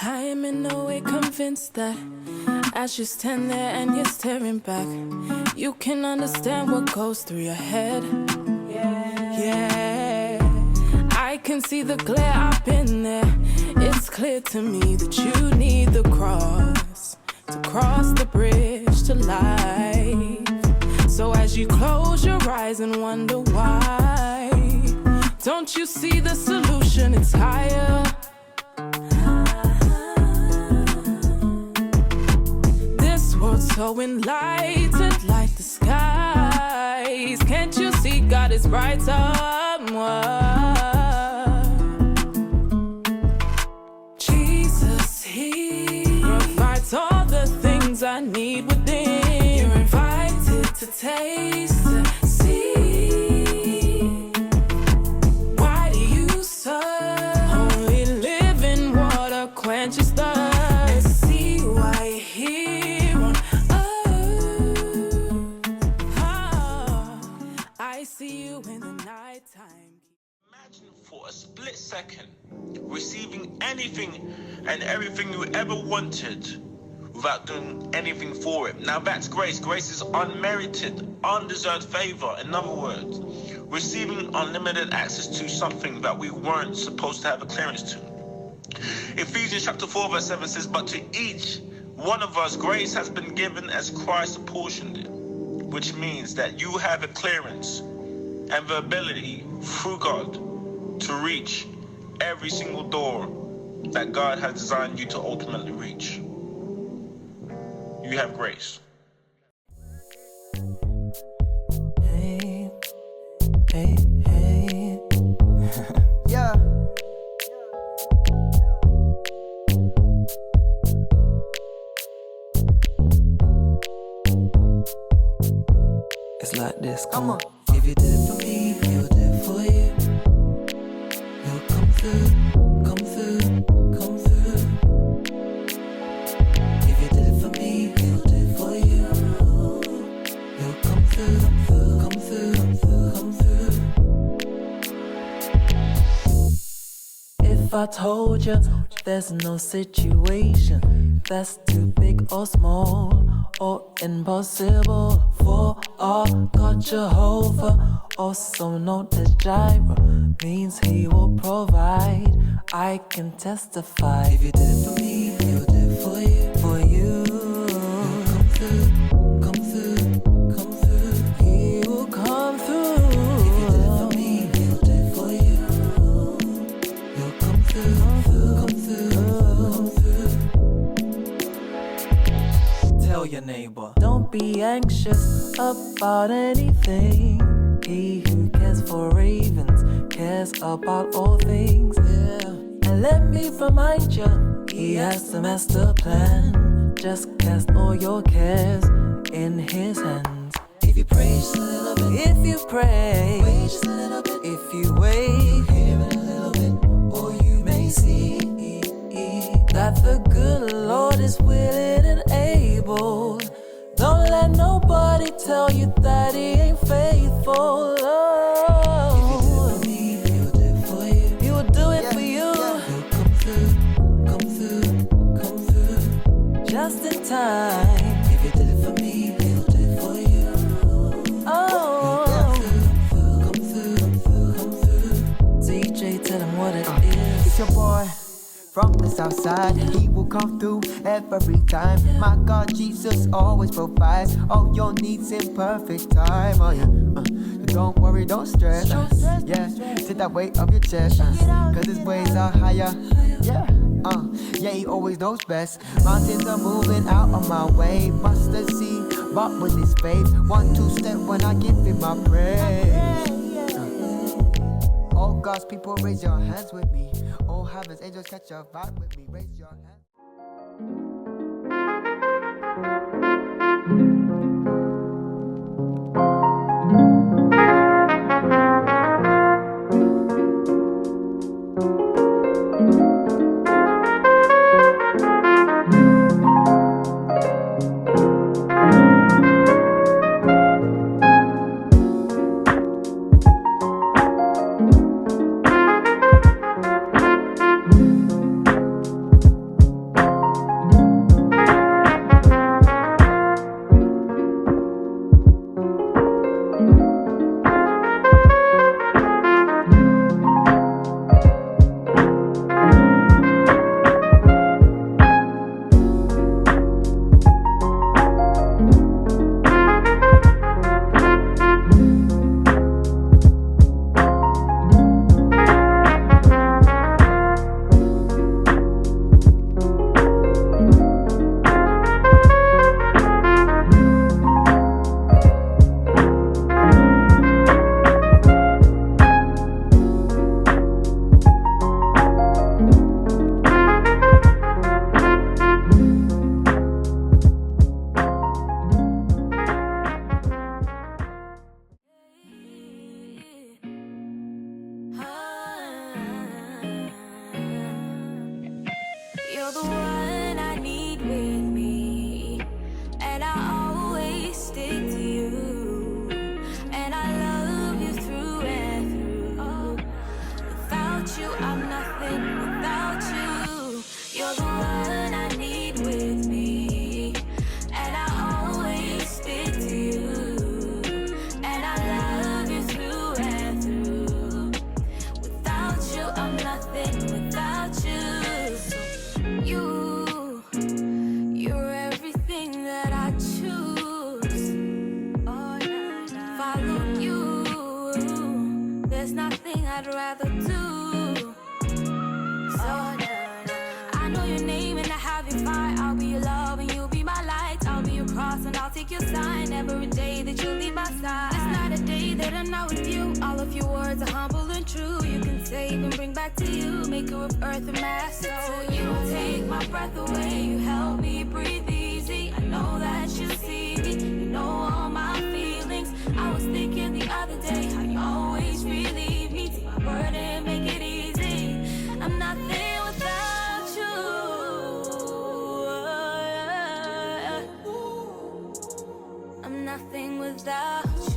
I am in no way convinced that as you stand there and you're staring back, you can understand what goes through your head. Yeah, I can see the glare up in there. It's clear to me that you need the cross to cross the bridge to life. So as you close your eyes and wonder why, don't you see the solution? It's higher. This world's so enlightened like the skies. Can't you see God is brighter? Jesus, He provides all the things I need within. You're invited to taste and see. Why do you serve? Only living water quenches thirst. See why you're here on earth. I see you in the nighttime. Imagine for a split second receiving anything and everything you ever wanted without doing anything for it. Now that's grace. Grace is unmerited, undeserved favor. In other words, receiving unlimited access to something that we weren't supposed to have a clearance to. Ephesians chapter 4 verse 7 says, but to each one of us grace has been given as Christ apportioned it, which means that you have a clearance and the ability through God to reach every single door that God has designed you to ultimately reach. You have grace. Hey, hey, hey. Yeah. It's like this, come on. If you did it for me, he'll do it for you. He'll come through, come through, come through. If you did it for me, he'll do it for you. He'll come through, come through, come through. If I told you there's no situation that's too big or small or impossible for our God Jehovah, also known as Jireh, means He will provide. I can testify. If you did it for me, He'll do it for you. For you, He'll come through, come through, come through. He will come through. If you did it for me, He'll do it for you. He'll come through, come through, come through. Tell your neighbor, don't be anxious about anything. He who cares for ravens cares about all things. Yeah. And let me remind you, He has the master plan. Just cast all your cares in His hands. If you pray just a little bit, if you pray, wait just a little bit, if you wait, you'll hear it a little bit, or you may see that the good Lord is willing and able. Don't let nobody tell you that He ain't faithful. Oh. If you did it for me, He'll do it for you. He will do it for you. Yeah. He'll come through, come through, come through, just in time. If you did it for me, He'll do it for you. Oh, come through, come through. DJ, tell him what it is. It's your boy from the south side. He will come through every time. My God, Jesus always provides all your needs in perfect time. Oh yeah, don't worry, don't stress. Yeah, take that weight off your chest. Cause His ways are higher. Yeah, yeah, He always knows best. Mountains are moving out of my way. Mustard seed, but with His faith. 1, 2 step when I give Him my praise. All God's people, raise your hands with me. Oh, heaven's angels, catch your vibe with me. Raise your hands. nothing without you. You're everything that I choose. Follow you. There's nothing I'd rather do. So I know your name and I have your fire. I'll be your love and you'll be my light. I'll be your cross and I'll take your sign. Every day that you leave my side. It's not a day that I'm not with you. All of your words are humble and true. You can save and bring back to you. Maker of earth and master. You don't take my breath away. You help me breathe easy. I know that you see me. You know all my feelings. I was thinking the other day how you always relieve me. Take my burden, make it easy. I'm nothing without you. I'm nothing without you.